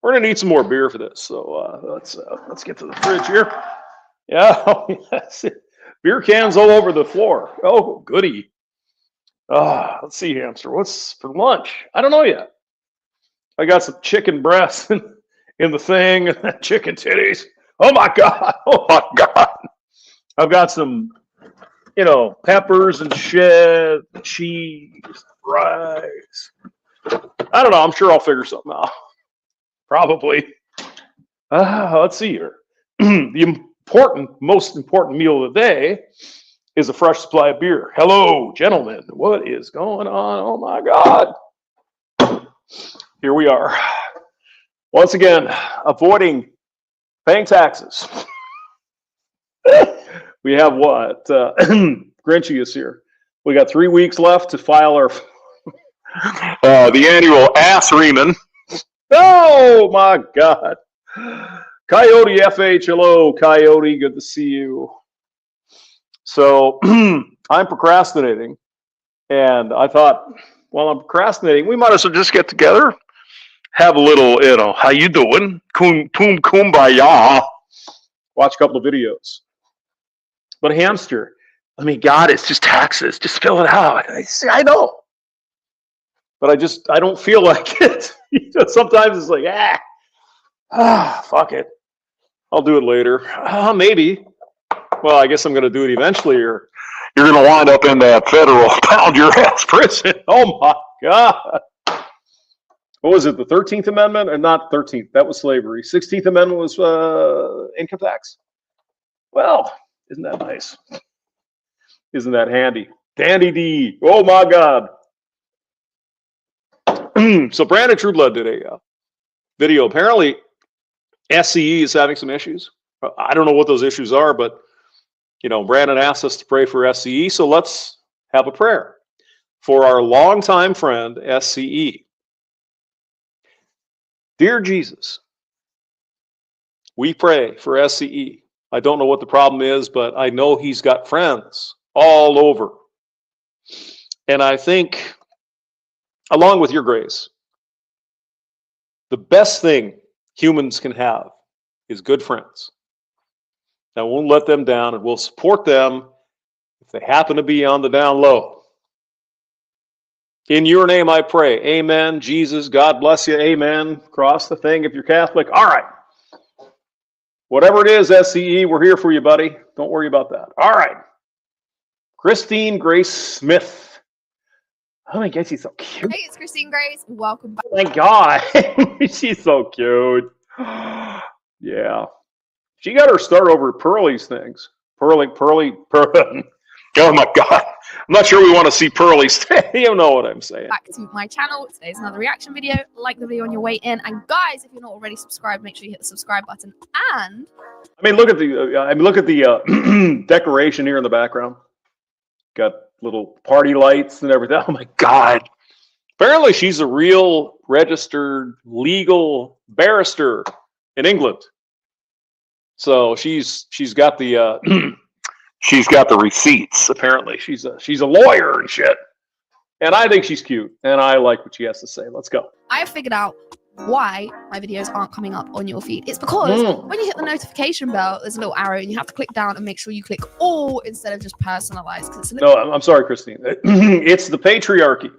We're gonna need some more beer for this, so let's get to the fridge here. Yeah, yes. Beer cans all over the floor. Oh, goody. Let's see, hamster. What's for lunch? I don't know yet. I got some chicken breasts in the thing, chicken titties. Oh my god! Oh my god! I've got some, peppers and shit, cheese, rice. I don't know. I'm sure I'll figure something out. Probably. Let's see here. The most important meal of the day is a fresh supply of beer. Hello, gentlemen. What is going on? Oh my God. Here we are. Once again, avoiding paying taxes. We have what? Grinchy is here. We got 3 weeks left to file our the annual ass reaming. Oh my God. Coyote FH, hello, Coyote, good to see you. So I'm procrastinating, and I thought, while I'm procrastinating, we might as well just get together, have a little, how you doing? Kumbaya. Watch a couple of videos. But hamster, God, it's just taxes. Just fill it out. I know. But I don't feel like it. Sometimes it's like, fuck it. I'll do it later. Maybe. Well, I guess I'm going to do it eventually, or you're going to wind up in that federal pound your ass prison. Oh my God. What was it, the 13th Amendment? Or not 13th, that was slavery. 16th Amendment was income tax. Well, isn't that nice? Isn't that handy? Dandy D. Oh my God. So Brandon Trueblood did a video. Apparently, SCE is having some issues. I don't know what those issues are, but Brandon asked us to pray for SCE, so let's have a prayer for our longtime friend SCE. Dear Jesus, we pray for SCE. I don't know what the problem is, but I know he's got friends all over. And I think, along with your grace, the best thing humans can have is good friends. Now, we'll let them down, and we'll support them if they happen to be on the down low. In your name I pray. Amen. Jesus, God bless you. Amen. Cross the thing if you're Catholic. All right. Whatever it is, SCE, we're here for you, buddy. Don't worry about that. All right. Christine Grace Smith. Oh my God, she's so cute. Hey, it's Christine Grace. Welcome back. Oh my God. She's so cute. Yeah. She got her start over Pearly's things. Pearly. Oh my God. I'm not sure we want to see Pearly's thing. You know what I'm saying. Back to my channel. Today's another reaction video. Like the video on your way in. And guys, if you're not already subscribed, make sure you hit the subscribe button. And look at the decoration here in the background. Got little party lights and everything. Oh my God. Apparently she's a real registered legal barrister in England. So she's got the she's got the receipts. Apparently she's a lawyer and shit. And I think she's cute, and I like what she has to say. Let's go. I have figured out why my videos aren't coming up on your feed. It's because when you hit the notification bell, there's a little arrow, and you have to click down and make sure you click all instead of just personalized. No, I'm sorry, Christine. It's the patriarchy.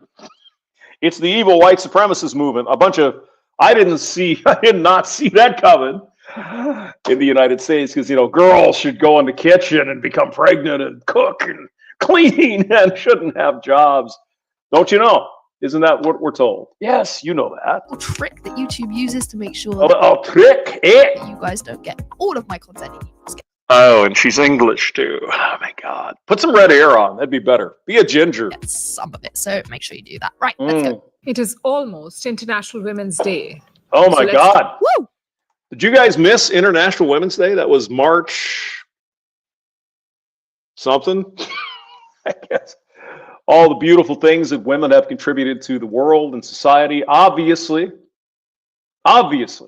It's the evil white supremacist movement. A bunch of I did not see that coming in the United States, because girls should go in the kitchen and become pregnant and cook and clean and shouldn't have jobs. Don't you know? Isn't that what we're told? Yes, you know that. A trick that YouTube uses to make sure that you guys don't get all of my content. Oh, and she's English too. Oh my God. Put some red hair on. That'd be better. Be a ginger. Get some of it. So make sure you do that. Right, let's go. It is almost International Women's Day. Oh my God. Woo! Did you guys miss International Women's Day? That was March something, I guess. All the beautiful things that women have contributed to the world and society, obviously. Coyote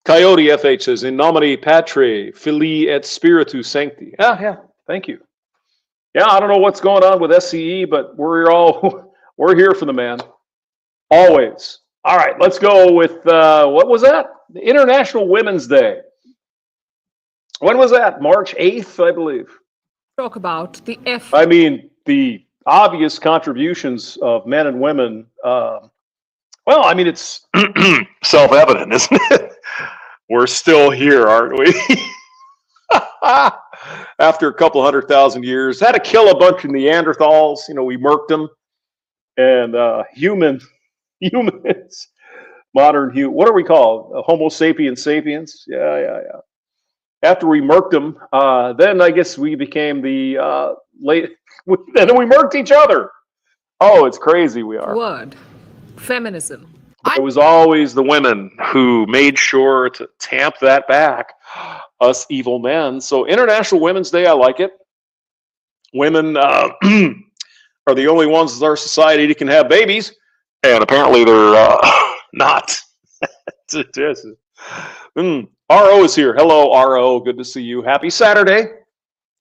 FH says, in nomine Patri, Filii et Spiritus Sancti. Yeah, thank you. Yeah, I don't know what's going on with SCE, but we're here for the man. Always. All right, let's go with what was that? The International Women's Day. When was that? March 8th, I believe. Talk about the F. I mean, the obvious contributions of men and women. Well, I mean, it's self-evident, isn't it? We're still here, aren't we? After a couple 100,000 years, had to kill a bunch of Neanderthals. You know, we murked them, and humans, what are we called? Homo sapiens sapiens. Yeah. After we murked them, then I guess we became the late. And then we murked each other. Oh, it's crazy. We are. Word. Feminism. It was always the women who made sure to tamp that back, us evil men. So International Women's Day, I like it. Women are the only ones in our society that can have babies, and apparently they're not. RO is here. Hello, RO. Good to see you. Happy Saturday.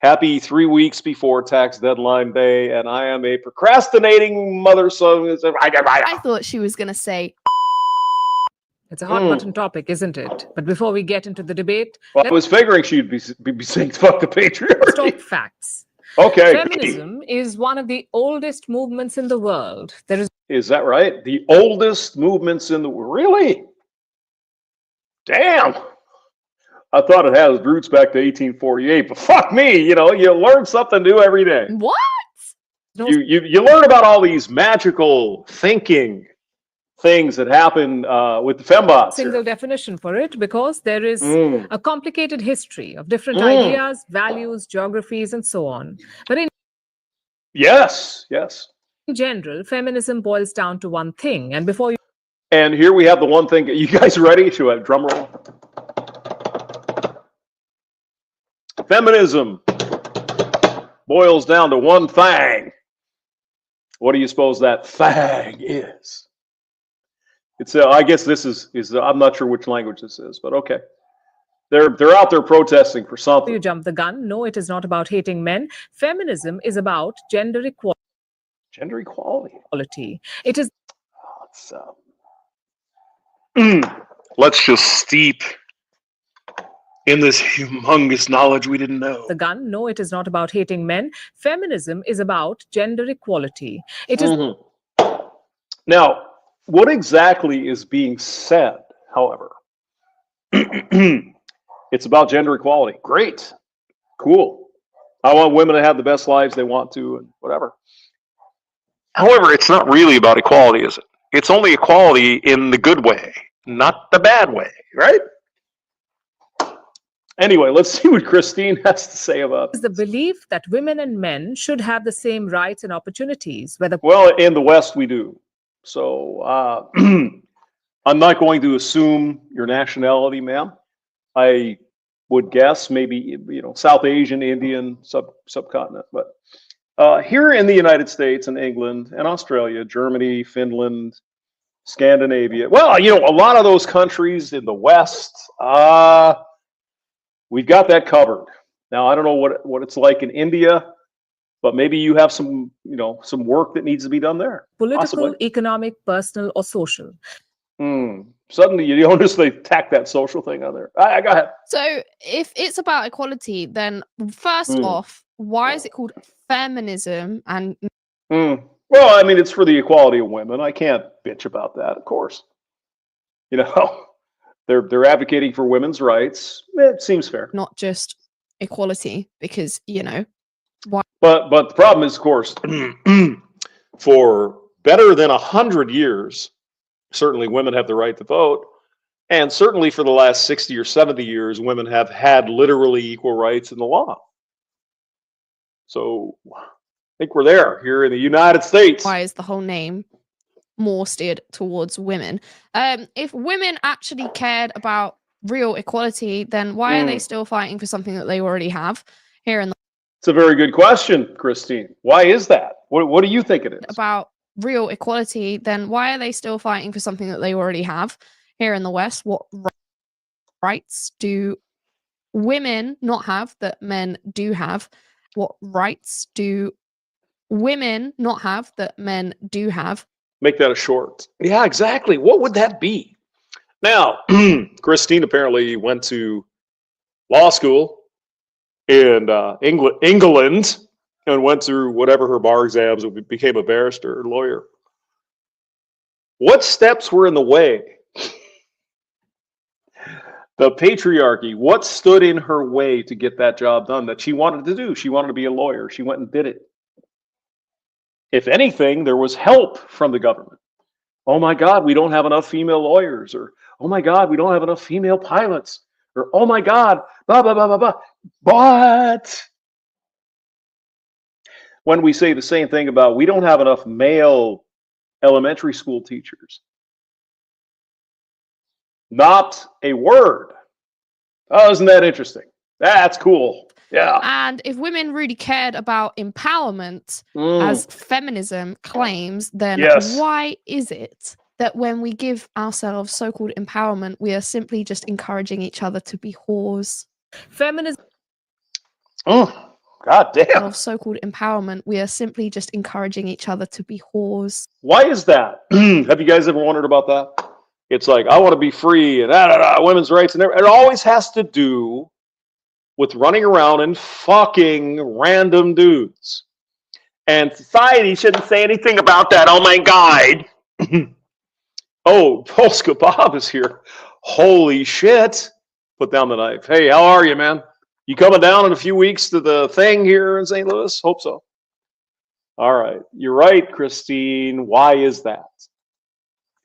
Happy 3 weeks before tax deadline day, and I am a procrastinating mother. So I thought she was going to say, It's a hot button topic, isn't it? But before we get into the debate, well, I was figuring she'd be saying "fuck the let's patriarchy." talk facts. Okay. Feminism is one of the oldest movements in the world. There Is that right? The oldest movements in the world. Really? Damn. I thought it has roots back to 1848, but fuck me, you learn something new every day. what? You learn about all these magical thinking things that happen with the fembots. single definition for it because there is Mm. a complicated history of different ideas, values, geographies, and so on. But Yes. in general, feminism boils down to one thing. And before you And here we have the one thing. You guys ready? Should I have a drum roll? Feminism boils down to one thing. What do you suppose that thing is? It's I guess this is I'm not sure which language this is, but okay. They're out there protesting for you something. jump the gun, no, it is not about hating men. Feminism is about gender Gender equality. equality. It is Let's just steep in this humongous knowledge we didn't know. the gun, no, it is not about hating men. Feminism is about gender equality. It is Now, what exactly is being said, however? It's about gender equality. Great. Cool. I want women to have the best lives they want to and whatever. However, it's not really about equality, is it? It's only equality in the good way, not the bad way, right? Anyway, let's see what Christine has to say about the belief that women and men should have the same rights and opportunities, whether Well, in the West, we do. So I'm not going to assume your nationality, ma'am. I would guess maybe South Asian, Indian, subcontinent. But here in the United States and England and Australia, Germany, Finland, Scandinavia. Well, a lot of those countries in the West, we've got that covered. Now, I don't know what it's like in India, but maybe you have some work that needs to be done there. political, Possibly. economic, personal, or social. Suddenly, you don't just tack that social thing on there. Go ahead. So if it's about equality, then first off, why is it called feminism? And Well, I mean, it's for the equality of women. I can't bitch about that, of course. They're advocating for women's rights. It seems fair. not just equality, because But the problem is, of course, for better than 100 years, certainly women have the right to vote. And certainly for the last 60 or 70 years, women have had literally equal rights in the law. So I think we're there here in the United States. why is the whole name more steered towards women? If women actually cared about real equality, then why are they still fighting for something that they already have here in the It's a very good question, Christine. Why is that? What do you think it is? about real equality, then why are they still fighting for something that they already have here in the West? What rights do women not have that men do have? What rights do women not have that men do have? Make that a short. Yeah, exactly. What would that be? Now, Christine apparently went to law school in England and went through whatever her bar exams and became a barrister or lawyer. What steps were in the way? The patriarchy, what stood in her way to get that job done that she wanted to do? She wanted to be a lawyer. She went and did it. If anything, there was help from the government. Oh my God, we don't have enough female lawyers, or oh my God, we don't have enough female pilots, or oh my God, blah, blah, blah, blah, blah. But when we say the same thing about we don't have enough male elementary school teachers, not a word. Oh, isn't that interesting? That's cool. Yeah. And if women really cared about empowerment, as feminism claims, then Yes. why is it that when we give ourselves so-called empowerment, we are simply just encouraging each other to be whores? Feminism Oh, God damn. Of so-called empowerment, we are simply just encouraging each other to be whores. Why is that? Have you guys ever wondered about that? It's like, I want to be free and women's rights, and it always has to do with running around and fucking random dudes. And society shouldn't say anything about that. Oh my God. Oh, Polska Bob is here. Holy shit. Put down the knife. Hey, how are you, man? You coming down in a few weeks to the thing here in St. Louis? Hope so. All right. You're right, Christine. Why is that?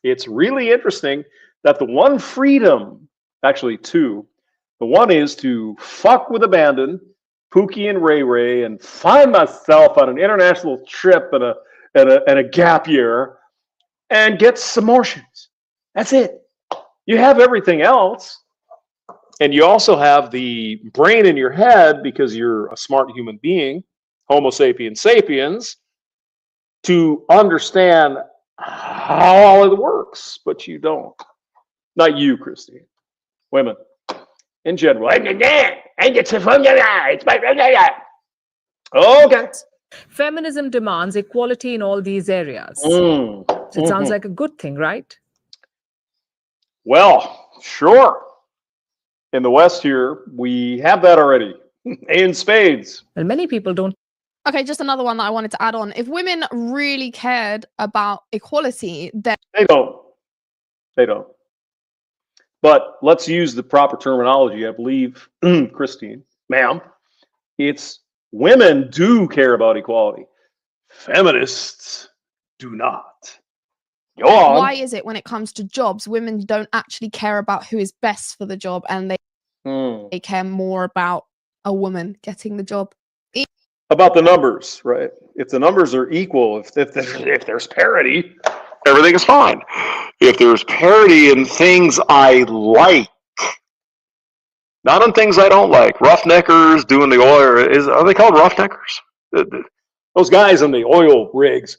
It's really interesting that the one freedom, actually two, the one is to fuck with abandon, Pookie and Ray Ray, and find myself on an international trip and a gap year and get some motions. That's it. You have everything else. And you also have the brain in your head because you're a smart human being, Homo sapiens sapiens, to understand how all of it works, but you don't. Not you, Christine. Women. In general. Okay. Feminism demands equality in all these areas. So it sounds like a good thing, right? Well, sure. In the West here, we have that already. In spades. Well, many people don't. Okay, just another one that I wanted to add on. If women really cared about equality, then They don't. They don't. But let's use the proper terminology, I believe, Christine, ma'am. It's women do care about equality. Feminists do not. Go on. why is it when it comes to jobs, women don't actually care about who is best for the job, and they care more about a woman getting the job? About the numbers, right? If the numbers are equal, if there's parity, everything is fine. If there's parity in things I like, not in things I don't like. Roughneckers doing the oil, are they called roughneckers? Those guys in the oil rigs.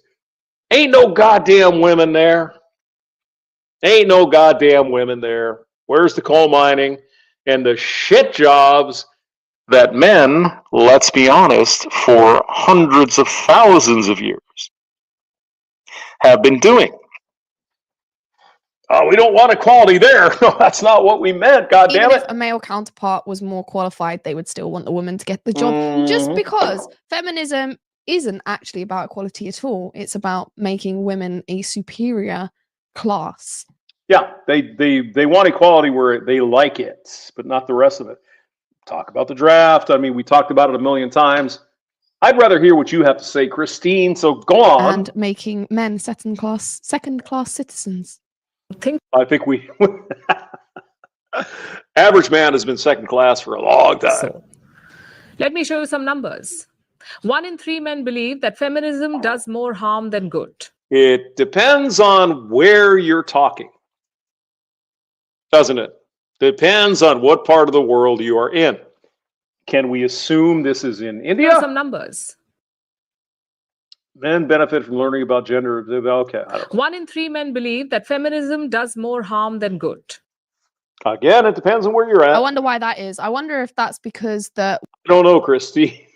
Ain't no goddamn women there. Ain't no goddamn women there. Where's the coal mining and the shit jobs that men, let's be honest, for hundreds of thousands of years have been doing? Oh, we don't want equality there. No, that's not what we meant. God damn Even it. if a male counterpart was more qualified, they would still want the woman to get the job. Just because feminism isn't actually about equality at all. It's about making women a superior class. Yeah, they want equality where they like it, but not the rest of it. Talk about the draft. I mean, we talked about it a million times. I'd rather hear what you have to say, Christine. So go on. And making men second class citizens. I think we average man has been second class for a long time. So, let me show you some numbers. 1 in 3 men believe that feminism does more harm than good. It depends on where you're talking, doesn't it? Depends on what part of the world you are in. Can we assume this is in Here India? are some numbers. Men benefit from learning about gender. Okay. I don't know. 1 in 3 men believe that feminism does more harm than good. Again, it depends on where you're I at. wonder why that is. I wonder if that's because I don't know, Christy.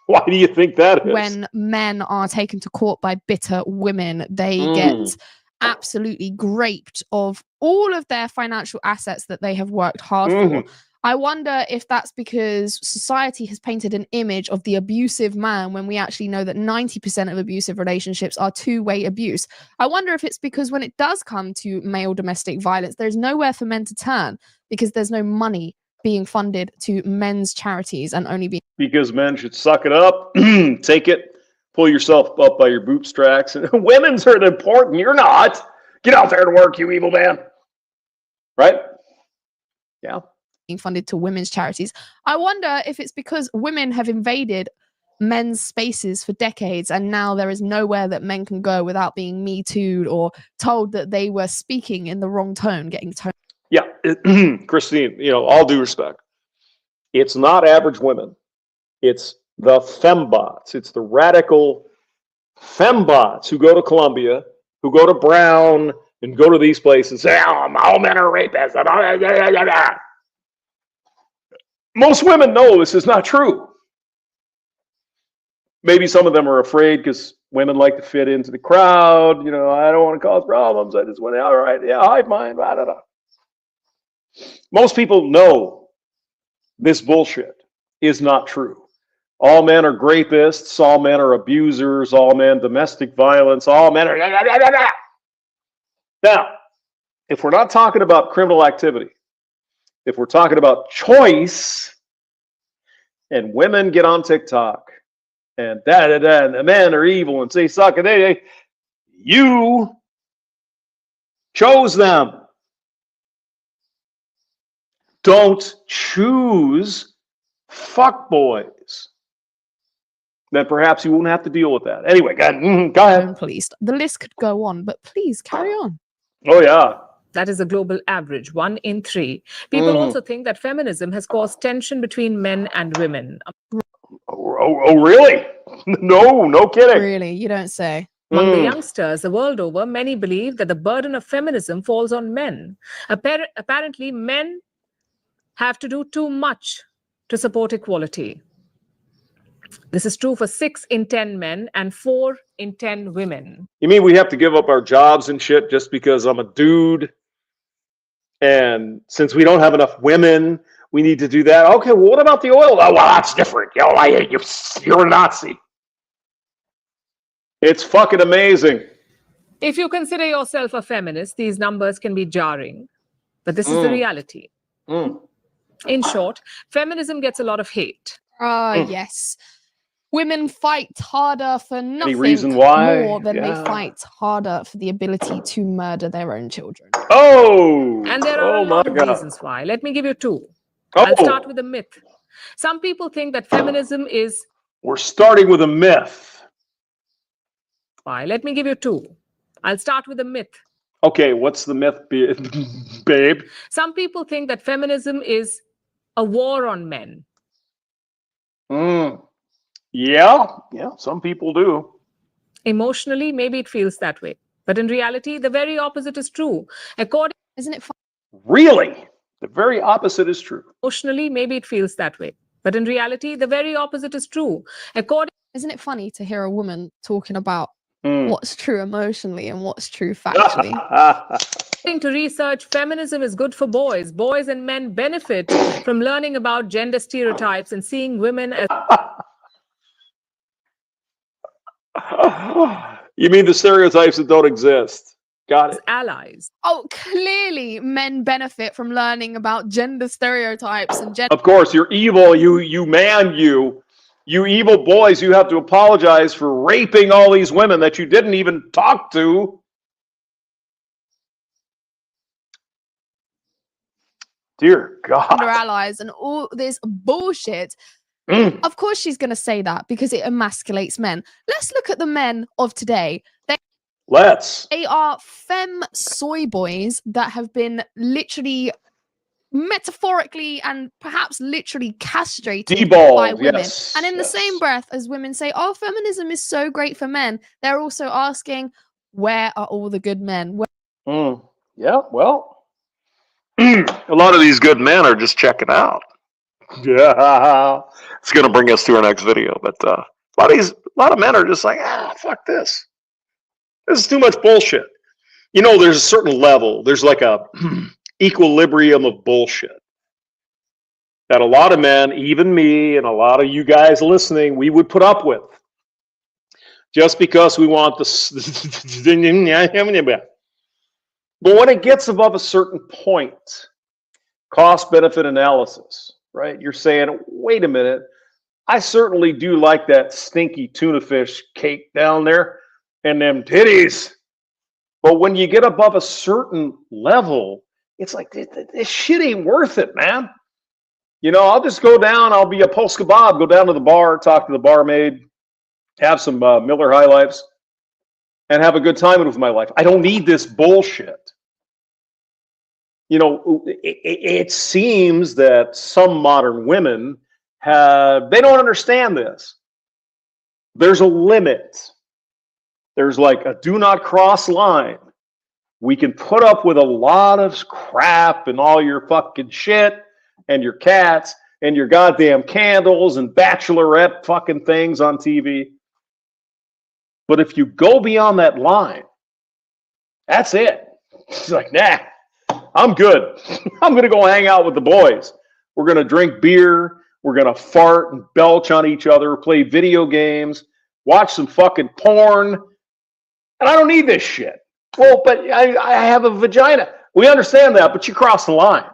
Why do you think that is? when men are taken to court by bitter women, they get absolutely graped of all of their financial assets that they have worked hard for. I wonder if that's because society has painted an image of the abusive man when we actually know that 90% of abusive relationships are two-way abuse. I wonder if it's because when it does come to male domestic violence, there's nowhere for men to turn because there's no money being funded to men's charities and only being... Because men should suck it up, take it, pull yourself up by your bootstraps. Women's are important. You're not. Get out there and work, you evil man. Right? Yeah. Being funded to women's charities. I wonder if it's because women have invaded men's spaces for decades and now there is nowhere that men can go without being Me Too'd or told that they were speaking in the wrong tone, getting tone. Yeah, Christine, all due respect, it's not average women. It's the fembots. It's the radical fembots who go to Columbia, who go to Brown, and go to these places and say, oh, all men are rapists. Most women know this is not true. Maybe some of them are afraid because women like to fit into the crowd. I don't want to cause problems. I just want to, all right, yeah, hive mind, blah, blah, blah. Most people know this bullshit is not true. All men are rapists. All men are abusers. All men domestic violence. All men are... Now, if we're not talking about criminal activity, if we're talking about choice, and women get on TikTok and and the men are evil and say suck it, you chose them. Don't choose fuckboys. Then perhaps you won't have to deal with that. Anyway, go ahead. Please. The list could go on, but please carry on. Oh, yeah. That is a global average, 1 in 3. People also think that feminism has caused tension between men and women. Oh, really? No kidding. Really? You don't say. Among the youngsters the world over, many believe that the burden of feminism falls on men. Apparently, men have to do too much to support equality. This is true for 6 in 10 men and 4 in 10 women. You mean we have to give up our jobs and shit just because I'm a dude? And since we don't have enough women, we need to do that? Okay, well, what about the oil? Oh, well, that's different. You're a Nazi. It's fucking amazing. If you consider yourself a feminist, these numbers can be jarring. But this is the reality. In short, feminism gets a lot of hate. Yes. Women fight harder for nothing more than they fight harder for the ability to murder their own children. Oh! And there are a lot of reasons why. Let me give you 2. Oh. I'll start with a myth. Some people think that feminism is... We're starting with a myth. Why? Let me give you 2. I'll start with a myth. Okay, what's the myth, babe? Some people think that feminism is a war on men. Yeah, some people do. Emotionally, maybe it feels that way. But in reality, the very opposite is true. Isn't it fun? Really? The very opposite is true. Emotionally, maybe it feels that way. But in reality, the very opposite is true. Isn't it funny to hear a woman talking about what's true emotionally and what's true factually? According to research, feminism is good for boys. Boys and men benefit from learning about gender stereotypes and seeing women as... You mean the stereotypes that don't exist? Got it. allies. Oh, clearly men benefit from learning about gender stereotypes and gender... Of course, you're evil, you evil boys. You have to apologize for raping all these women that you didn't even talk to. Dear God. allies and all this bullshit. Of course she's going to say that because it emasculates men. Let's look at the men of today. They are femme soy boys that have been literally, metaphorically and perhaps literally castrated by women. Yes, and in the same breath as women say, oh, feminism is so great for men, they're also asking, where are all the good men? Yeah, well, a lot of these good men are just checking out. Yeah, it's going to bring us to our next video. But a lot of men are just like, fuck this. This is too much bullshit. You know, there's a certain level. There's like a equilibrium of bullshit that a lot of men, even me, and a lot of you guys listening, we would put up with just because we want the. But when it gets above a certain point, cost-benefit analysis, right? You're saying, wait a minute, I certainly do like that stinky tuna fish cake down there and them titties. But when you get above a certain level, it's like, this shit ain't worth it, man. You know, I'll just go down, I'll be a Polska Bob, go down to the bar, talk to the barmaid, have some Miller High Lifes, and have a good time with my life. I don't need this bullshit. You know, it seems that some modern women they don't understand this. There's a limit. There's like a do not cross line. We can put up with a lot of crap and all your fucking shit and your cats and your goddamn candles and bachelorette fucking things on TV. But if you go beyond that line, that's it. It's like, nah, I'm good. I'm going to go hang out with the boys. We're going to drink beer. We're going to fart and belch on each other, play video games, watch some fucking porn. And I don't need this shit. Well, but I have a vagina. We understand that, but you cross the line.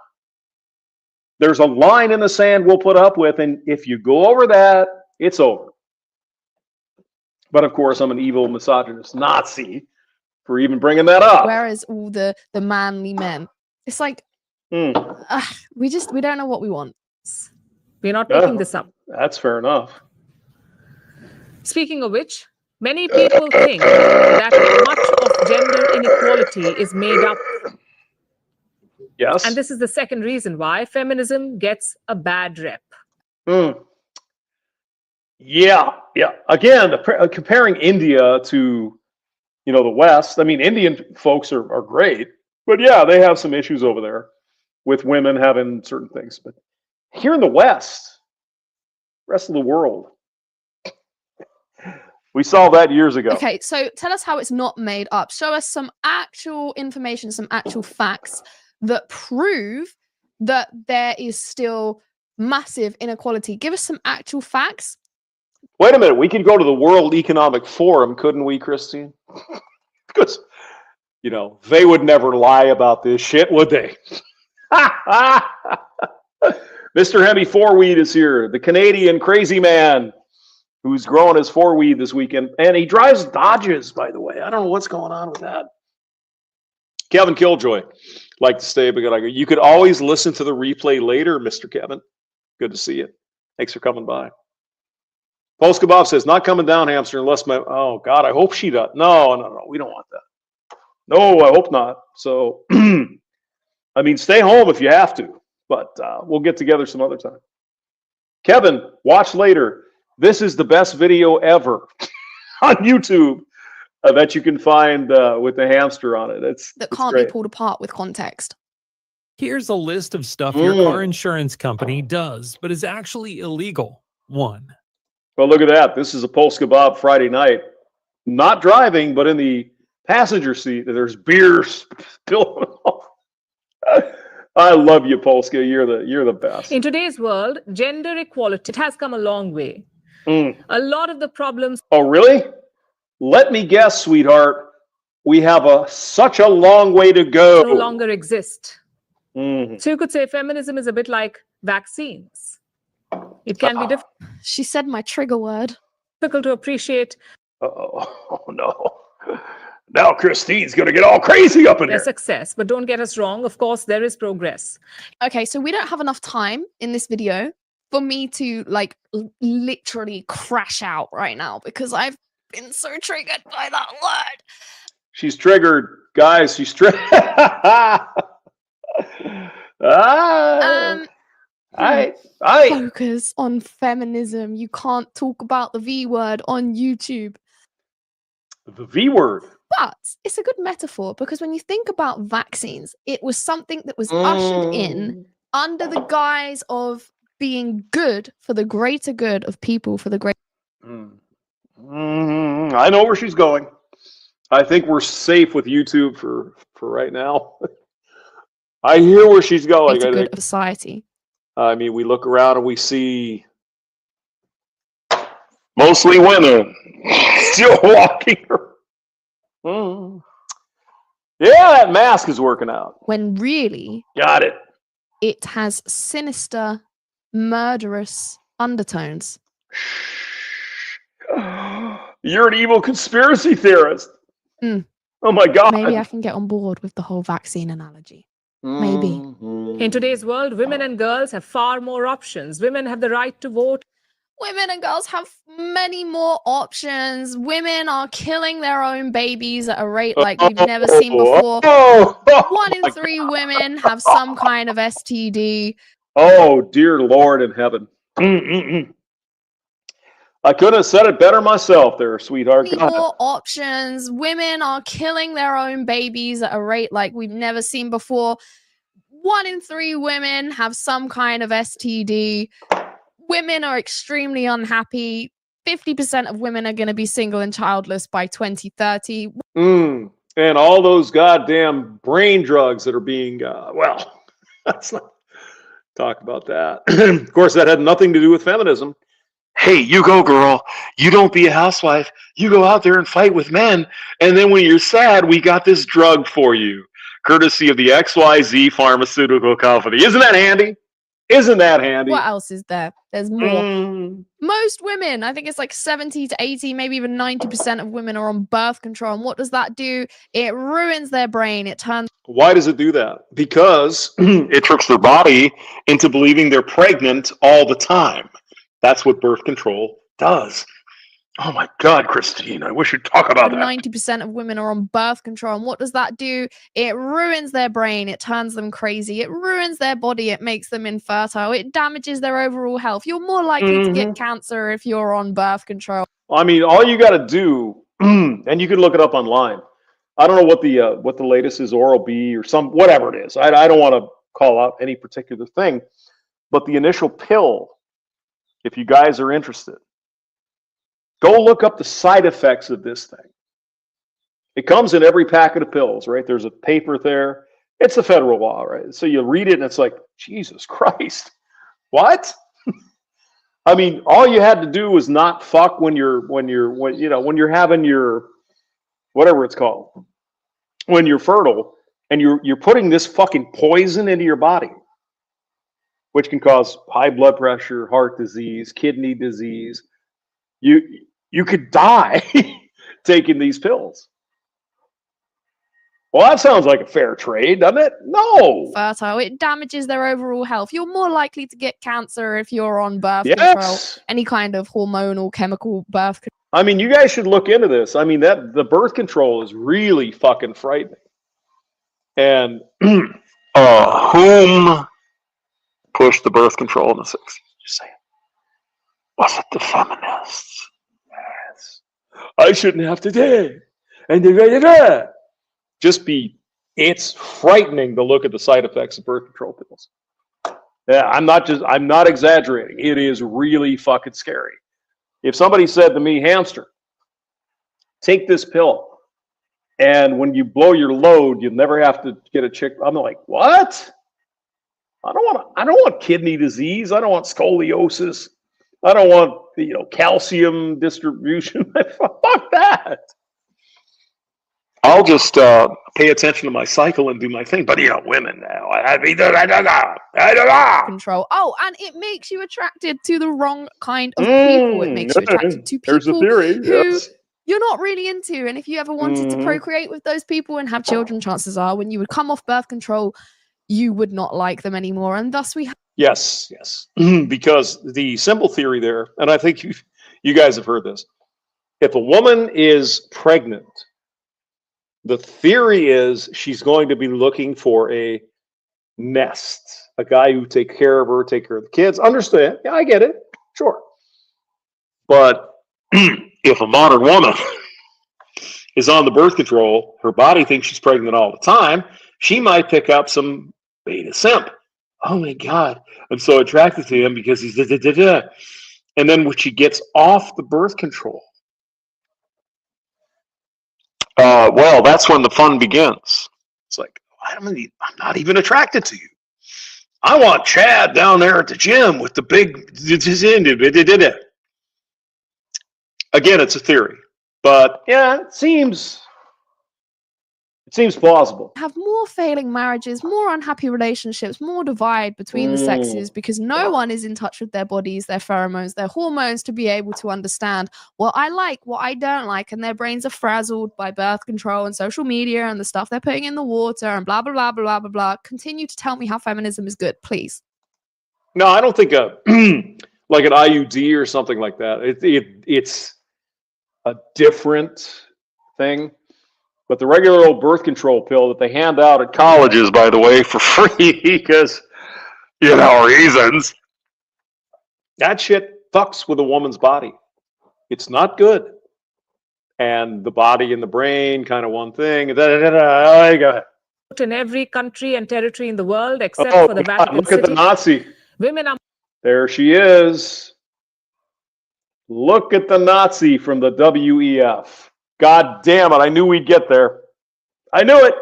There's a line in the sand we'll put up with, and if you go over that, it's over. But of course, I'm an evil misogynist Nazi for even bringing that up. Whereas all the manly men, it's like, we don't know what we want. We're not making this up. That's fair enough. Speaking of which, many people think that much of gender inequality is made up. Yes. And this is the second reason why feminism gets a bad rep. Yeah. Again, comparing India to, the West. I mean, Indian folks are great, but yeah, they have some issues over there with women having certain things. But here in the West, rest of the world, we saw that years ago. Okay, so tell us how it's not made up. Show us some actual information, some actual facts that prove that there is still massive inequality. Give us some actual facts. Wait a minute. We could go to the World Economic Forum, couldn't we, Christine? Because, they would never lie about this shit, would they? Mr. Hemi Fourweed is here, the Canadian crazy man who's growing his fourweed this weekend. And he drives Dodges, by the way. I don't know what's going on with that. Kevin Killjoy, like to stay, but you could always listen to the replay later, Mr. Kevin. Good to see you. Thanks for coming by. Polska Bob says, not coming down, hamster, unless oh, God, I hope she does. No, we don't want that. No, I hope not. So, stay home if you have to, but we'll get together some other time. Kevin, watch later. This is the best video ever on YouTube that you can find with the hamster on it. It's can't be pulled apart with context. Here's a list of stuff your car insurance company does, but is actually illegal. 1. Well, look at that. This is a Polska Bob Friday night. Not driving, but in the passenger seat, there's beer spilling off. I love you, Polska. You're the best. In today's world, gender equality, it has come a long way. A lot of the problems. Oh, really? Let me guess, sweetheart. We have such a long way to go. No longer exist. So you could say feminism is a bit like vaccines. It can be difficult. She said my trigger word. Difficult to appreciate. Oh no. Now Christine's going to get all crazy up in their here. Success, but don't get us wrong. Of course, there is progress. Okay, so we don't have enough time in this video for me to literally crash out right now because I've been so triggered by that word. She's triggered, guys. She's triggered. Focus on feminism. You can't talk about the V word on YouTube. The V word. But it's a good metaphor because when you think about vaccines, it was something that was ushered in under the guise of being good for the greater good of people, for the great. I know where she's going. I think we're safe with YouTube for right now. I hear where she's going. Greater I good think. of society. I mean, we look around and we see mostly women still walking. Mm. Yeah, that mask is working out. When really, Got it. it has sinister, murderous undertones. You're an evil conspiracy theorist. Mm. Oh my God. Maybe I can get on board with the whole vaccine analogy. Maybe. In today's world, women and girls have far more options. Women have the right to vote. Women and girls have many more options. Women are killing their own babies at a rate like we've never seen before. One in three women have some kind of STD. Oh, dear Lord in heaven. I couldn't have said it better myself there, sweetheart. Many more options. Women are killing their own babies at a rate like we've never seen before. One in three women have some kind of STD. Women are extremely unhappy. 50% of women are going to be single and childless by 2030. And all those goddamn brain drugs that are being, well, let's not talk about that. Of course, that had nothing to do with feminism. Hey, you go, girl. You don't be a housewife. You go out there and fight with men. And then when you're sad, we got this drug for you, courtesy of the XYZ pharmaceutical company. Isn't that handy? Isn't that handy? What else is there? There's more. Most women, I think it's like 70 to 80, maybe even 90% of women are on birth control. And what does that do? It ruins their brain. It turns. Why does it do that? Because it tricks their body into believing they're pregnant all the time. That's what birth control does. Oh my God, Christine, I wish you'd talk about that. 90% of women are on birth control. And what does that do? It ruins their brain. It turns them crazy. It ruins their body. It makes them infertile. It damages their overall health. You're more likely to get cancer if you're on birth control. I mean, all you got to do, and you can look it up online. I don't know what the latest is, Oral-B or some, whatever it is. I don't want to call out any particular thing, but the initial pill, if you guys are interested, go look up the side effects of this thing. It comes in every packet of pills, right? There's a paper there. It's a federal law, right? So you read it and it's like, Jesus Christ, what? I mean, all you had to do was not fuck when you're having your, whatever it's called, when you're fertile, and you're putting this fucking poison into your body, which can cause high blood pressure, heart disease, kidney disease. You could die taking these pills. Well, that sounds like a fair trade, doesn't it? No. Fertile. It damages their overall health. You're more likely to get cancer if you're on birth control, any kind of hormonal, chemical birth control. I mean, you guys should look into this. I mean, the birth control is really fucking frightening. And whom pushed the birth control in the 60s? Just saying. Was it the feminists? Yes. I shouldn't have to die. And it's frightening to look at the side effects of birth control pills. Yeah, I'm not exaggerating. It is really fucking scary. If somebody said to me, hamster, take this pill, and when you blow your load, you'll never have to get a chick. I'm like, what? I don't want kidney disease. I don't want scoliosis. I don't want calcium distribution. Fuck that. I'll just pay attention to my cycle and do my thing. But women now, control. Oh, and it makes you attracted to the wrong kind of people. It makes you attracted to people There's a theory. who you're not really into. And if you ever wanted to procreate with those people and have children, chances are when you would come off birth control, you would not like them anymore. And thus we have. Yes. Because the simple theory there, and I think you guys have heard this, if a woman is pregnant, the theory is she's going to be looking for a nest, a guy who take care of her, take care of the kids. Understand? Yeah, I get it. Sure. But if a modern woman is on the birth control, her body thinks she's pregnant all the time, she might pick up some beta simp. Oh my God, I'm so attracted to him because he's da-da-da-da. And then when she gets off the birth control, well, that's when the fun begins. It's like, I'm not even attracted to you. I want Chad down there at the gym with the big. Again, it's a theory, but yeah, it seems plausible. Have more failing marriages, more unhappy relationships, more divide between the sexes because no one is in touch with their bodies, their pheromones, their hormones to be able to understand what I like, what I don't like, and their brains are frazzled by birth control and social media and the stuff they're putting in the water and blah, blah, blah, blah, blah, blah. Continue to tell me how feminism is good, please. No, I don't think like an IUD or something like that. It's a different thing. But the regular old birth control pill that they hand out at colleges, by the way, for free because, reasons, that shit fucks with a woman's body. It's not good. And the body and the brain, kind of one thing. Go ahead. In every country and territory in the world, except for the Vatican look City, at the Nazi. women are... There she is. Look at the Nazi from the WEF. God damn it, I knew we'd get there. I knew it.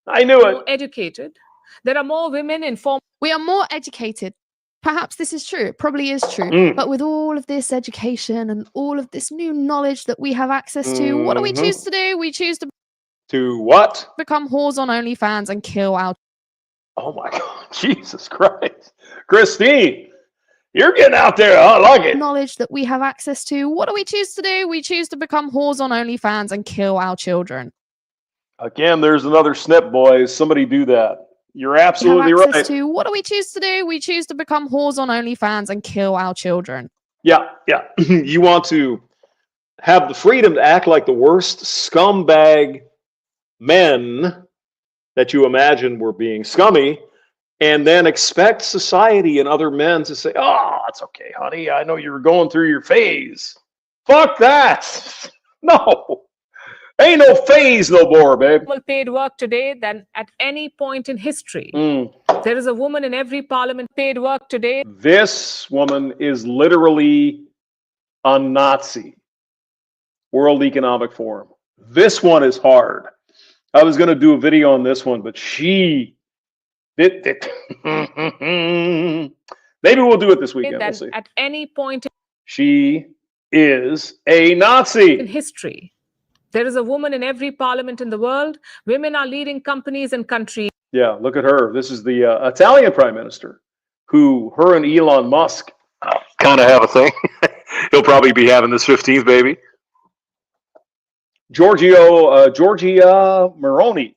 more educated. There are more women in formal... We are more educated. Perhaps this is true. It probably is true. But with all of this education and all of this new knowledge that we have access to, what do we choose to do? We choose to what? Become whores on OnlyFans and kill our... Oh my God, Jesus Christ. Christine, you're getting out there. I like it. Knowledge that we have access to. What do we choose to do? We choose to become whores on OnlyFans and kill our children. Again, there's another snip, boys. Somebody do that. You're absolutely right. What do we choose to do? We choose to become whores on OnlyFans and kill our children. Yeah. You want to have the freedom to act like the worst scumbag men that you imagine were being scummy, and then expect society and other men to say, oh, it's okay, honey. I know you were going through your phase. Fuck that. No. Ain't no phase no more, babe. More paid work today than at any point in history. There is a woman in every parliament paid work today. This woman is literally a Nazi. World Economic Forum. This one is hard. I was going to do a video on this one, but maybe we'll do it this weekend. We'll see. At any point she is a Nazi. In history. There is a woman in every parliament in the world. Women are leading companies and countries. Yeah, look at her. This is the Italian prime minister, her and Elon Musk kind of have a thing. He'll probably be having this 15th baby. Giorgia Moroni.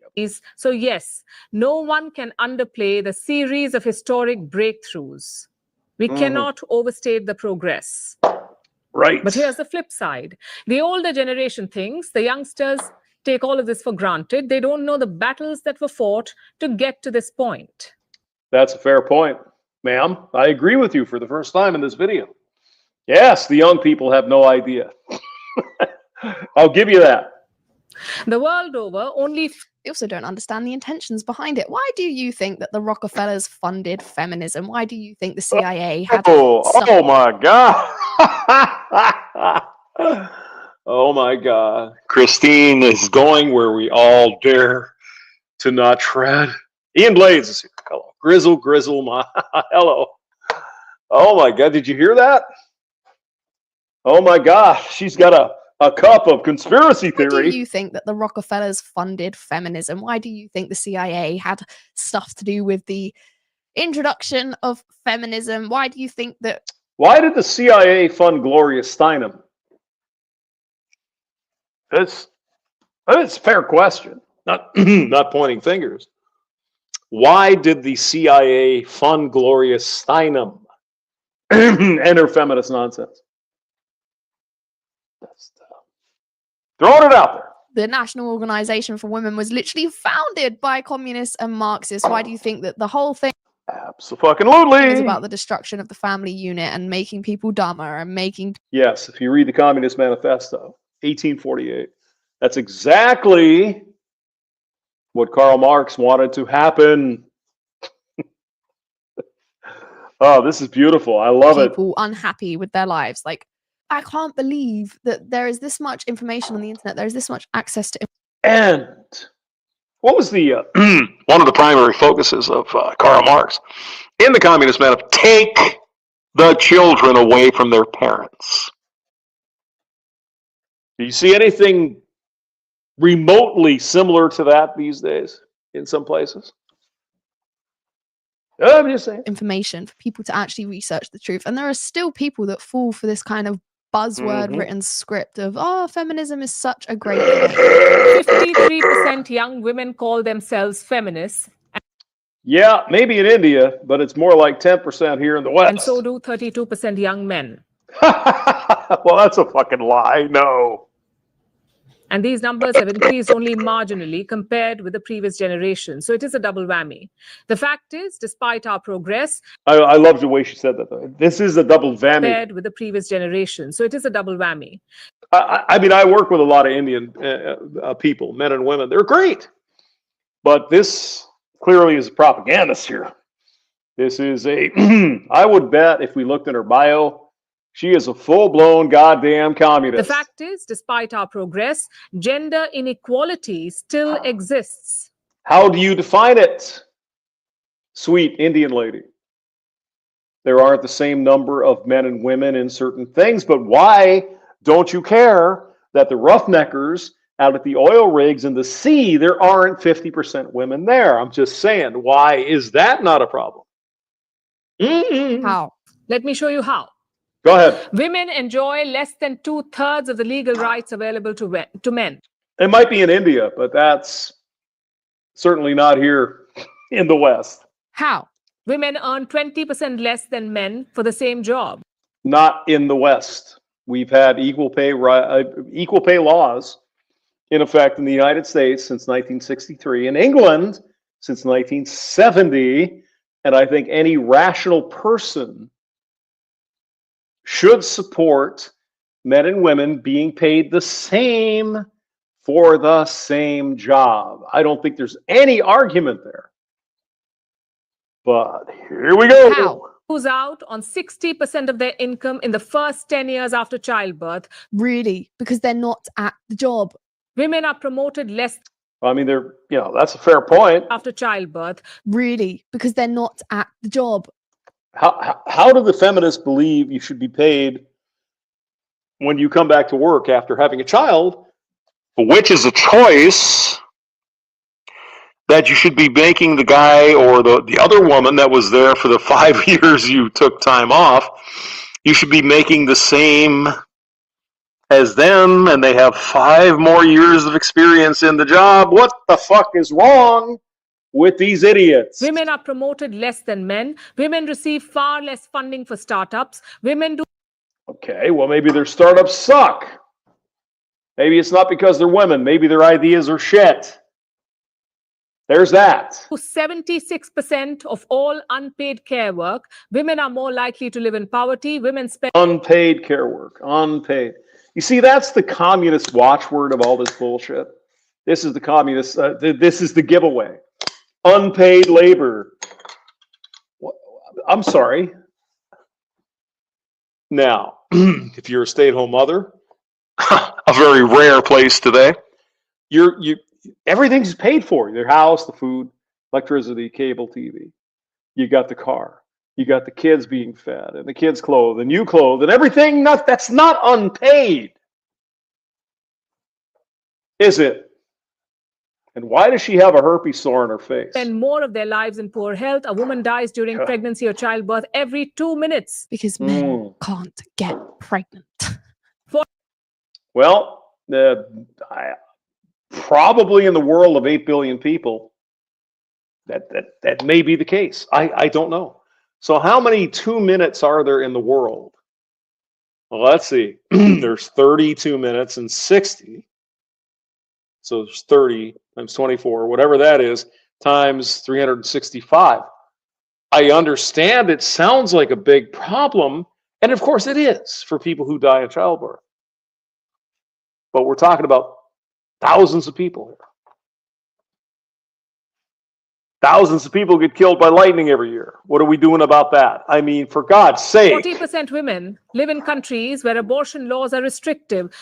So yes, no one can underplay the series of historic breakthroughs. We cannot overstate the progress. Right. But here's the flip side. The older generation thinks the youngsters take all of this for granted. They don't know the battles that were fought to get to this point. That's a fair point, ma'am. I agree with you for the first time in this video. Yes, the young people have no idea. I'll give you that. The world over, only... I also don't understand the intentions behind it. Why do you think that the Rockefellers funded feminism? Why do you think the CIA had... Oh my God. Oh my God. Christine is going where we all dare to not tread. Ian Blades is here. Hello. Grizzle, my hello. Oh my God. Did you hear that? Oh my God. She's got a cup of conspiracy theory. Why do you think that the Rockefellers funded feminism? Why do you think the CIA had stuff to do with the introduction of feminism? Why do you think that... Why did the CIA fund Gloria Steinem? It's a fair question. Not pointing fingers. Why did the CIA fund Gloria Steinem and her feminist nonsense? Throwing it out there. The National Organization for Women was literally founded by communists and Marxists. Why do you think that the whole thing Absolutely is about the destruction of the family unit and making people dumber and making... Yes, if you read the Communist Manifesto, 1848, that's exactly what Karl Marx wanted to happen. Oh, this is beautiful. I love it. People unhappy with their lives. Like, I can't believe that there is this much information on the internet. There is this much access to And what was the one of the primary focuses of Karl Marx in the Communist Manifesto? Take the children away from their parents. Do you see anything remotely similar to that these days in some places? I'm just saying. Information for people to actually research the truth. And there are still people that fall for this kind of buzzword written script of, oh, feminism is such a great thing. 53% young women call themselves feminists. Yeah, maybe in India, but it's more like 10% here in the West. And so do 32% young men. Well, that's a fucking lie. No. And these numbers have increased only marginally compared with the previous generation. So it is a double whammy. The fact is, despite our progress, I love the way she said that, though. This is a double whammy. compared with the previous generation. So it is a double whammy. I mean, I work with a lot of Indian people, men and women. They're great. But this clearly is a propagandist here. This is a, I would bet if we looked in her bio, she is a full-blown goddamn communist. The fact is, despite our progress, gender inequality still exists. How do you define it, sweet Indian lady? There aren't the same number of men and women in certain things, but why don't you care that the rough-neckers out at the oil rigs in the sea, there aren't 50% women there? I'm just saying, why is that not a problem? How? Let me show you how. Go ahead. Women enjoy less than 2/3 of the legal rights available to men. It might be in India, but that's certainly not here in the West. How? Women earn 20% less than men for the same job. Not in the West. We've had equal pay laws in effect in the United States since 1963, in England since 1970, and I think any rational person should support men and women being paid the same for the same job. I don't think there's any argument there. But here we go. How? Lose out on 60% of their income in the first 10 years after childbirth. Really? Because they're not at the job. Women are promoted less I mean, that's a fair point. after childbirth. Really? Because they're not at the job. How do the feminists believe you should be paid when you come back to work after having a child, which is a choice that you should be making the guy or the other woman that was there for the 5 years you took time off, you should be making the same as them, and they have 5 more years of experience in the job? What the fuck is wrong with these idiots? Women are promoted less than men. Women receive far less funding for startups. Women do Okay, well, maybe their startups suck. Maybe it's not because they're women. Maybe their ideas are shit. There's that. 76% of all unpaid care work. Women are more likely to live in poverty. Women spend Unpaid care work. Unpaid. You see, that's the communist watchword of all this bullshit. This is the communist, this is the giveaway. Unpaid labor. I'm sorry. Now, if you're a stay-at-home mother, a very rare place today, everything's paid for. Your house, the food, electricity, cable TV. You got the car. You got the kids being fed, and the kids clothed, and you clothed, and everything. That's not unpaid, is it? And why does she have a herpes sore on her face? spend more of their lives in poor health. A woman dies during pregnancy or childbirth every 2 minutes. Because men can't get pregnant. Well, probably in the world of 8 billion people, that may be the case. I don't know. So how many 2 minutes are there in the world? Well, let's see. There's 32 minutes and 60. So there's 30 times 24, whatever that is, times 365. I understand it sounds like a big problem, and of course it is for people who die in childbirth. But we're talking about thousands of people here. Thousands of people get killed by lightning every year. What are we doing about that? I mean, for God's sake. 40% women live in countries where abortion laws are restrictive.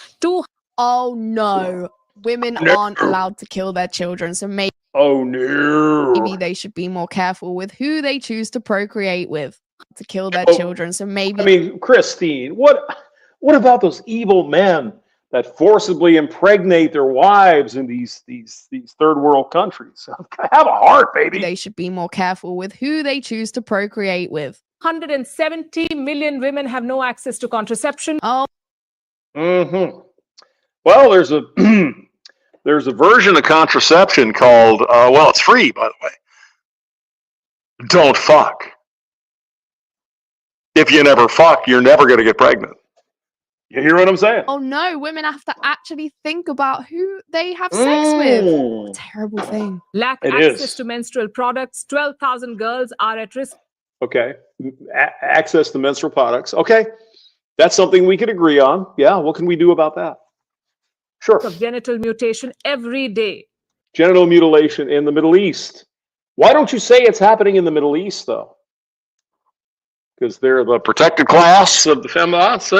Oh no. women No. aren't allowed to kill their children, so maybe Oh no. they should be more careful with who they choose to procreate with to kill their Oh, children. So I maybe mean, Christine, what about those evil men that forcibly impregnate their wives in these third world countries? Have a heart, baby. they should be more careful with who they choose to procreate with. 170 million women have no access to contraception. Oh, Mm-hmm. Well, there's a there's a version of contraception called well, it's free, by the way. Don't fuck. If you never fuck, you're never going to get pregnant. You hear what I'm saying? oh no, women have to actually think about who they have sex with. Mm. What a terrible thing. Lack It access is. to menstrual products. 12,000 girls are at risk Okay. Access to menstrual products. Okay. That's something we could agree on. Yeah. What can we do about that? Sure. of genital mutation every day. Genital mutilation in the Middle East. Why don't you say it's happening in the Middle East, though? Because they're the protected class of the feminists.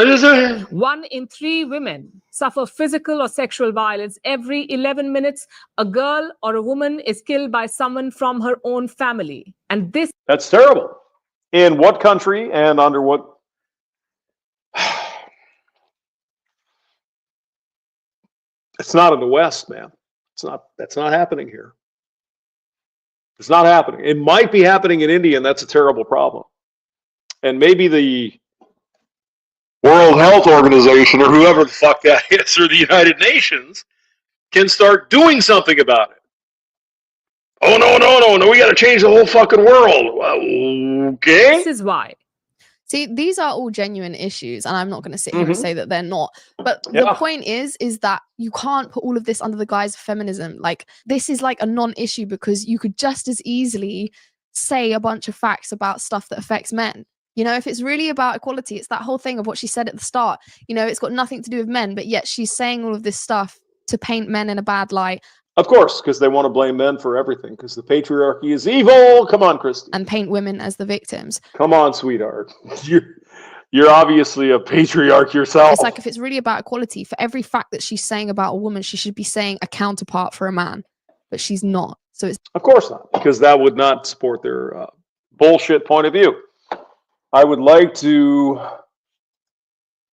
1 in 3 women suffer physical or sexual violence. Every 11 minutes, a girl or a woman is killed by someone from her own family. And this That's terrible. In what country and under what? It's not in the West, man. It's not. That's not happening here. It's not happening. It might be happening in India, and that's a terrible problem. And maybe the World Health Organization or whoever the fuck that is, or the United Nations, can start doing something about it. Oh, no, we got to change the whole fucking world. Okay? is why. See, these are all genuine issues, and I'm not going to sit here and Mhm. say that they're not. But Yeah. the point is that you can't put all of this under the guise of feminism. Like, this is like a non-issue because you could just as easily say a bunch of facts about stuff that affects men. You know, if it's really about equality, it's that whole thing of what she said at the start. You know, it's got nothing to do with men, but yet she's saying all of this stuff to paint men in a bad light Of course, because they want to blame men for everything, because the patriarchy is evil. Come on, Christy. and paint women as the victims. Come on, sweetheart. You're obviously a patriarch yourself. It's like, if it's really about equality, for every fact that she's saying about a woman, she should be saying a counterpart for a man, but she's not. So it's Of course not, because that would not support their bullshit point of view. I would like to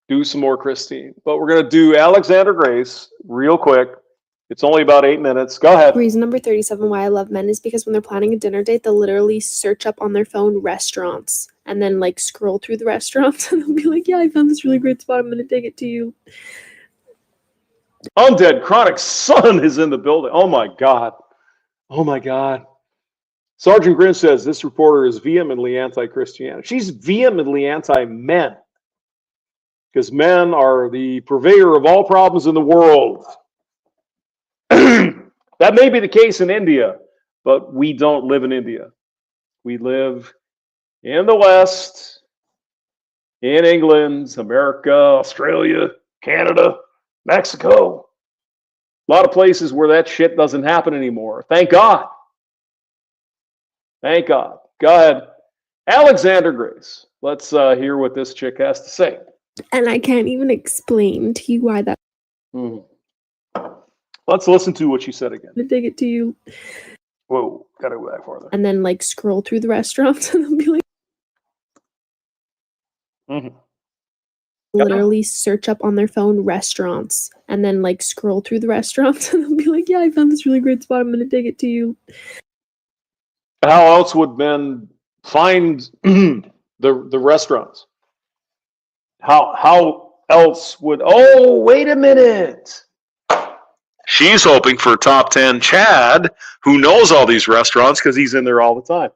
do some more Christine, but we're going to do Alexander Grace real quick. It's only about 8 minutes. Go ahead. Reason number 37 why I love men is because when they're planning a dinner date, they'll literally search up on their phone restaurants and then like scroll through the restaurants and they'll be like, yeah, I found this really great spot. I'm going to take it to you. Undead Chronic Son is in the building. Oh my God. Oh my God. Sergeant Grin says this reporter is vehemently anti-Christianity. She's vehemently anti-men. Because men are the purveyor of all problems in the world. That may be the case in India, but we don't live in India. We live in the West, in England, America, Australia, Canada, Mexico. A lot of places where that shit doesn't happen anymore. Thank God. Thank God. Go ahead. Alexander Grace. Let's hear what this chick has to say. And I can't even explain to you why that. Mhm. Let's listen to what she said again. I'm going to take it to you. Whoa, gotta go back farther. And then like scroll through the restaurants and they'll be like, Mhm. literally search up on their phone restaurants and then like scroll through the restaurants and they'll be like, yeah, I found this really great spot. I'm going to take it to you. How else would men find the restaurants? How else would? Oh, wait a minute. She's hoping for top 10 Chad, who knows all these restaurants because he's in there all the time.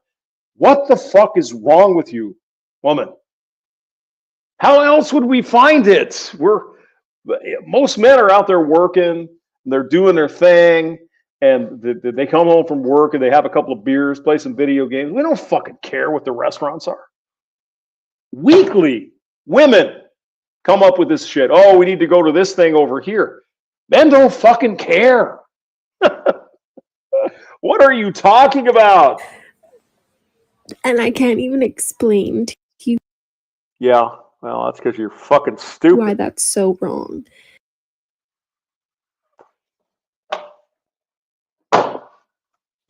What the fuck is wrong with you, woman? How else would we find it? Most men are out there working, they're doing their thing, and they come home from work and they have a couple of beers, play some video games. We don't fucking care what the restaurants are. Weekly, women come up with this shit. Oh, we need to go to this thing over here. Men don't fucking care. What are you talking about? And I can't even explain to you Yeah, well, that's because you're fucking stupid. why that's so wrong.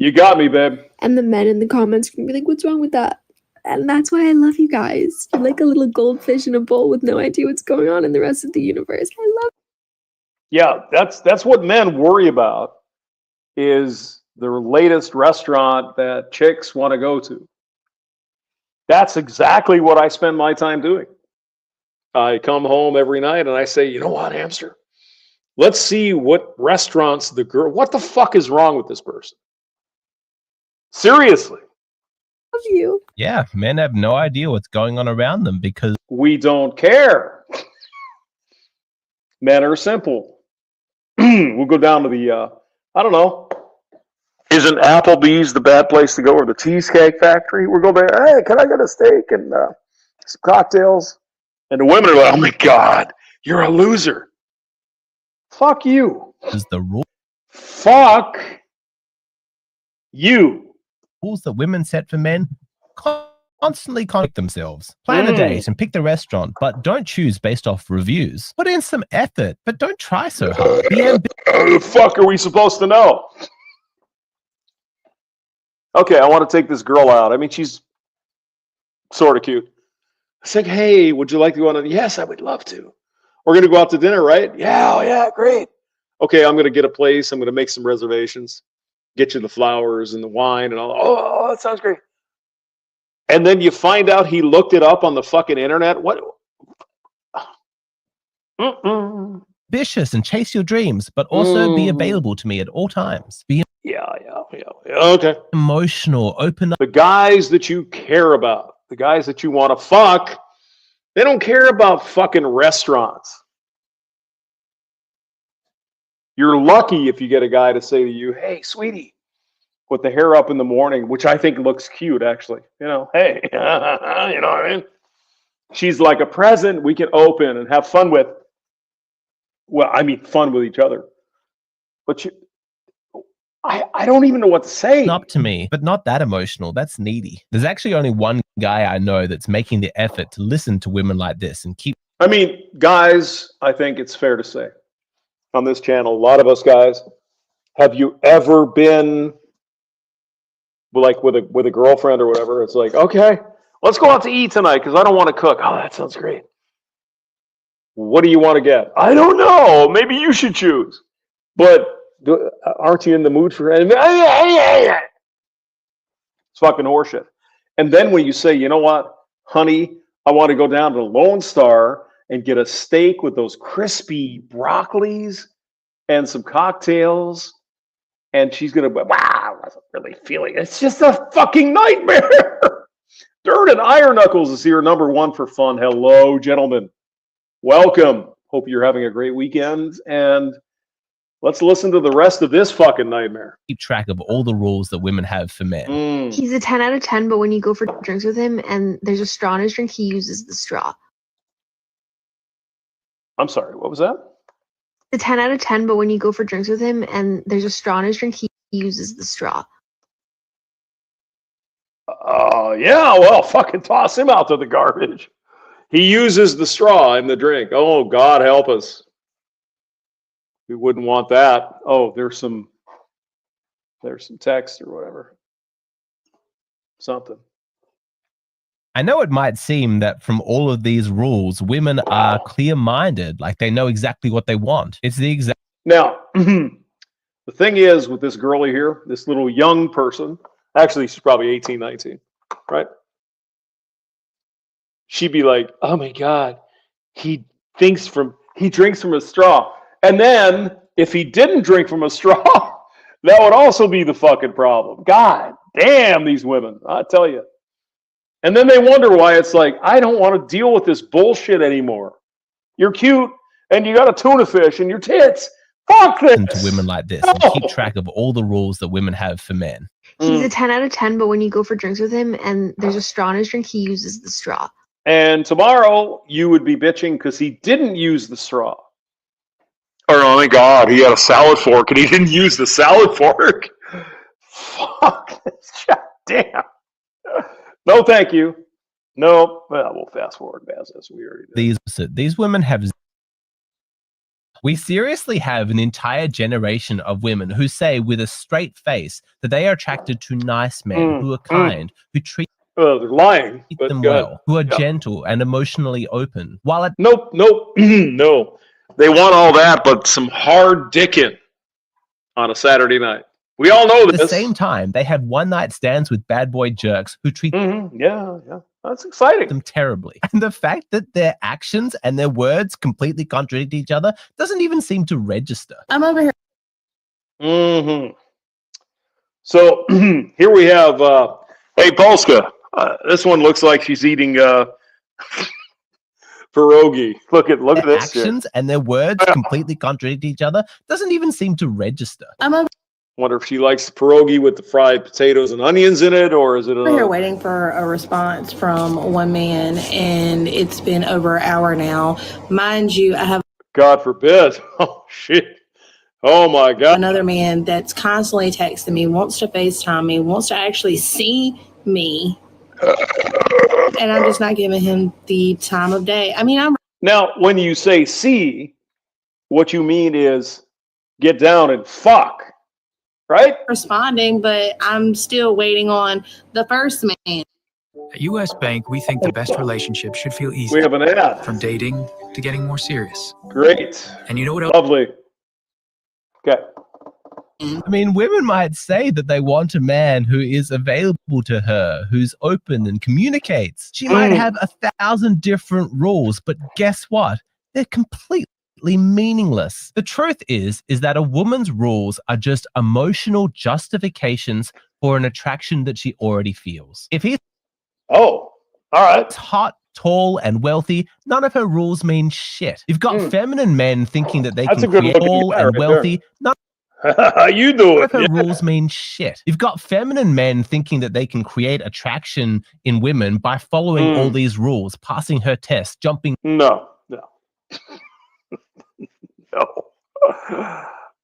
You got me, babe. And the men in the comments can be like, what's wrong with that? And that's why I love you guys. You're like a little goldfish in a bowl with no idea what's going on in the rest of the universe. I love Yeah, that's what men worry about, is the latest restaurant that chicks want to go to. That's exactly what I spend my time doing. I come home every night and I say, you know what, hamster? Let's see what restaurants the girl, what the fuck is wrong with this person? Seriously. you. Yeah, men have no idea what's going on around them because We don't care. Men are simple. We'll go down to the, I don't know. Isn't Applebee's the bad place to go, or the Cheesecake Factory? We'll go there. Hey, can I get a steak and some cocktails? And the women are like, oh my God, you're a loser. Fuck you. the Fuck you. rules that women set for men constantly contradict themselves. Plan a date and pick the restaurant, but don't choose based off reviews. Put in some effort, but don't try so hard. Be How the fuck are we supposed to know? Okay, I want to take this girl out. I mean, she's sort of cute. It's like, hey, would you like to go on? Yes, I would love to. We're going to go out to dinner, right? Yeah, oh, yeah, great. Okay, I'm going to get a place. I'm going to make some reservations. Get you the flowers and the wine and all. Oh, that sounds great. And then you find out he looked it up on the fucking internet. What? ambitious and chase your dreams, but also be available to me at all times. Be Yeah. Okay. emotional, open up. The guys that you care about, the guys that you want to fuck, they don't care about fucking restaurants. You're lucky if you get a guy to say to you, hey, sweetie, with the hair up in the morning, which I think looks cute, actually. You know, hey, you know what I mean? She's like a present we can open and have fun with. Well, I mean, fun with each other. But I don't even know what to say. Up to me, but not that emotional. That's needy. There's actually only one guy I know that's making the effort to listen to women like this and keep. I mean, guys, I think it's fair to say on this channel, a lot of us guys, have you ever been like with a girlfriend or whatever? It's like, okay, let's go out to eat tonight because I don't want to cook. Oh, that sounds great. What do you want to get? I don't know. Maybe you should choose. But aren't you in the mood for it? It's fucking horseshit. And then when you say, you know what, honey, I want to go down to Lone Star and get a steak with those crispy broccolis and some cocktails, and she's going to be, wow, I wasn't really feeling it. It's just a fucking nightmare. Dirt and Iron Knuckles is here, number one for fun. Hello, gentlemen. Welcome. Hope you're having a great weekend, and let's listen to the rest of this fucking nightmare. Keep track of all the rules that women have for men. He's a 10 out of 10, but when you go for drinks with him and there's a straw in his drink, he uses the straw. I'm sorry, what was that? A 10 out of 10, but when you go for drinks with him and there's a straw in his drink, he uses the straw. Yeah, well, fucking toss him out to the garbage. He uses the straw in the drink. Oh, God help us. We wouldn't want that. Oh, there's some text or whatever. Something. I know it might seem that from all of these rules, women are clear-minded, like they know exactly what they want. It's the exact. Now, the thing is with this girlie here, this little young person, actually she's probably 18, 19, right? She'd be like, oh my God, he drinks from a straw. And then if he didn't drink from a straw, that would also be the fucking problem. God damn these women, I tell you. And then they wonder why it's like, I don't want to deal with this bullshit anymore. You're cute and you got a tuna fish in your tits. Fuck this. To women like this and keep track of all the rules that women have for men. He's a 10 out of 10, but when you go for drinks with him and there's a straw in his drink, he uses the straw. And tomorrow you would be bitching because he didn't use the straw. Or, oh my God, he had a salad fork and he didn't use the salad fork. Fuck this. God damn. No, thank you. No. Well, we'll fast forward past this. We already did. These women have We seriously have an entire generation of women who say with a straight face that they are attracted to nice men who are kind, who treat They're lying, but them go ahead. well, who are Yeah. gentle and emotionally open. While at Nope, no. They want all that, but some hard dicking on a Saturday night. We all know the this. same time, they have one-night stands with bad boy jerks who treat Yeah. That's exciting. them terribly. And the fact that their actions and their words completely contradict each other doesn't even seem to register. I'm over here. So here we have, hey, Polska. This one looks like she's eating pierogi. Look at Their this. actions and their words completely contradict each other doesn't even seem to register. I'm over Wonder if she likes the pierogi with the fried potatoes and onions in it, or is it here waiting for a response from one man, and it's been over an hour now. Mind you, I have God forbid. Oh, shit. Oh, my God. another man that's constantly texting me, wants to FaceTime me, wants to actually see me, and I'm just not giving him the time of day. I mean, I'm Now, when you say see, what you mean is get down and fuck, right? responding, but I'm still waiting on the first man. At US Bank, we think the best relationship should feel easy. We have an ad. From dating to getting more serious. Great. And you know what else? Lovely. Okay. I mean, women might say that they want a man who is available to her, who's open and communicates. She might have 1,000 different rules, but guess what? They're completely meaningless. The truth is that a woman's rules are just emotional justifications for an attraction that she already feels. If he's all right, hot, tall, and wealthy, none of her rules mean shit. You've got feminine men thinking that they That's can a good create looking tall guy and right wealthy. there. You do None it. of her Yeah. rules mean shit. You've got feminine men thinking that they can create attraction in women by following all these rules, passing her test, jumping. No.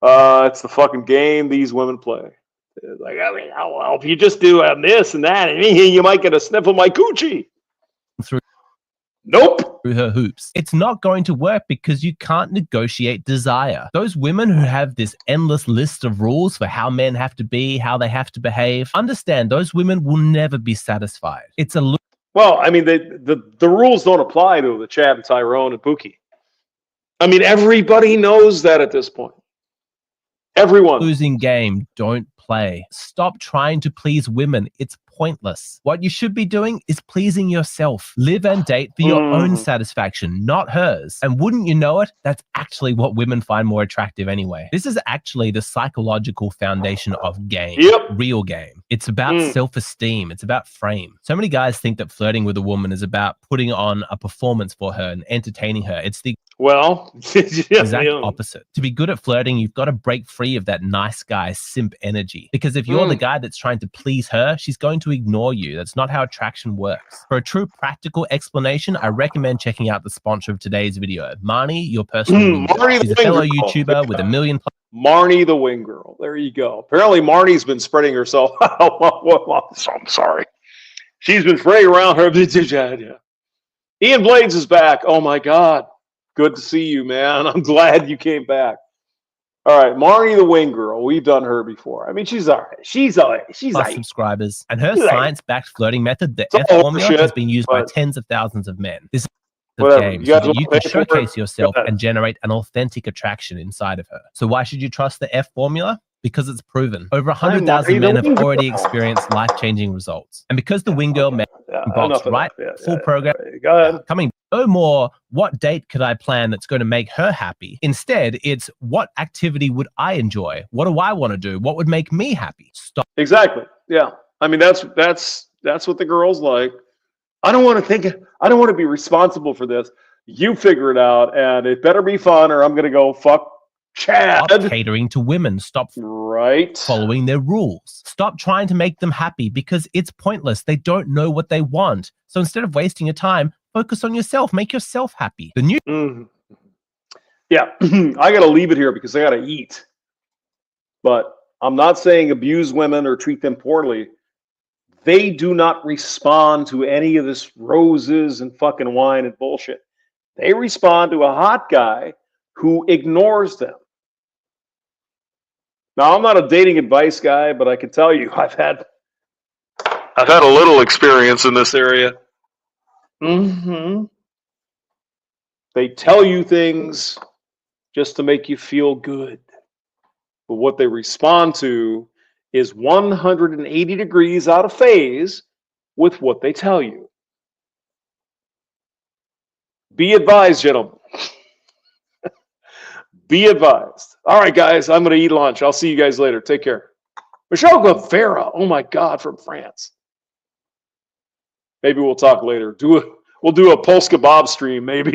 It's the fucking game these women play. It's like, I mean, well, if you just do this and that, you might get a sniff of my coochie. Nope. Through her hoops. It's not going to work because you can't negotiate desire. Those women who have this endless list of rules for how men have to be, how they have to behave, understand those women will never be satisfied. It's a Well, I mean, the rules don't apply to the Chad and Tyrone and Pookie. I mean, everybody knows that at this point. Everyone. losing game. Don't play. Stop trying to please women. It's pointless. What you should be doing is pleasing yourself. Live and date for your own satisfaction, not hers. And wouldn't you know it, that's actually what women find more attractive anyway. This is actually the psychological foundation of game. Real game. It's about self-esteem. It's about frame. So many guys think that flirting with a woman is about putting on a performance for her and entertaining her. It's the exact opposite. To be good at flirting, you've got to break free of that nice guy simp energy. Because if you're the guy that's trying to please her, she's going to ignore you. That's not how attraction works. For a true practical explanation, I recommend checking out the sponsor of today's video, Marnie, your personal wing girl. She's a fellow YouTuber with 1 million. Marnie the wing girl. There you go. Apparently, Marnie's been spreading herself. I'm sorry. She's been spraying around her. Ian Blades is back. Oh my God. Good to see you, man. I'm glad you came back. All right, Marnie the wing girl. We've done her before. I mean, she's all right. She's all right. She's Plus all right. subscribers. And her She's all right. science-backed flirting method, the It's F all formula, shit, has been used by but- tens of thousands of men. This is the Whatever. game You so guys that wanna you can pay for it? showcase yourself Go ahead. and generate an authentic attraction inside of her. So why should you trust the F formula? Because it's proven. Over 100,000 Marnie the men have wing already girl. experienced life-changing results. And because the wing girl box enough of right, that. full program, Go ahead. coming no more what date could I plan that's going to make her happy. Instead, it's what activity would I enjoy? What do I want to do? What would make me happy? Stop. Exactly. Yeah. I mean, that's what the girls like. I don't want to be responsible for this. You figure it out, and it better be fun, or I'm gonna go fuck Chad. Stop catering to women. Stop following their rules. Stop trying to make them happy because it's pointless. They don't know what they want. So instead of wasting your time, focus on yourself. Make yourself happy. The new Yeah, I got to leave it here because I got to eat. But I'm not saying abuse women or treat them poorly. They do not respond to any of this roses and fucking wine and bullshit. They respond to a hot guy who ignores them. Now, I'm not a dating advice guy, but I can tell you I've had a little experience in this area. They tell you things just to make you feel good. But what they respond to is 180 degrees out of phase with what they tell you. Be advised, gentlemen. Be advised. All right, guys, I'm going to eat lunch. I'll see you guys later. Take care. Michelle Guevara, oh my God, from France. Maybe we'll talk later. We'll do a Pulse Kebab stream, maybe.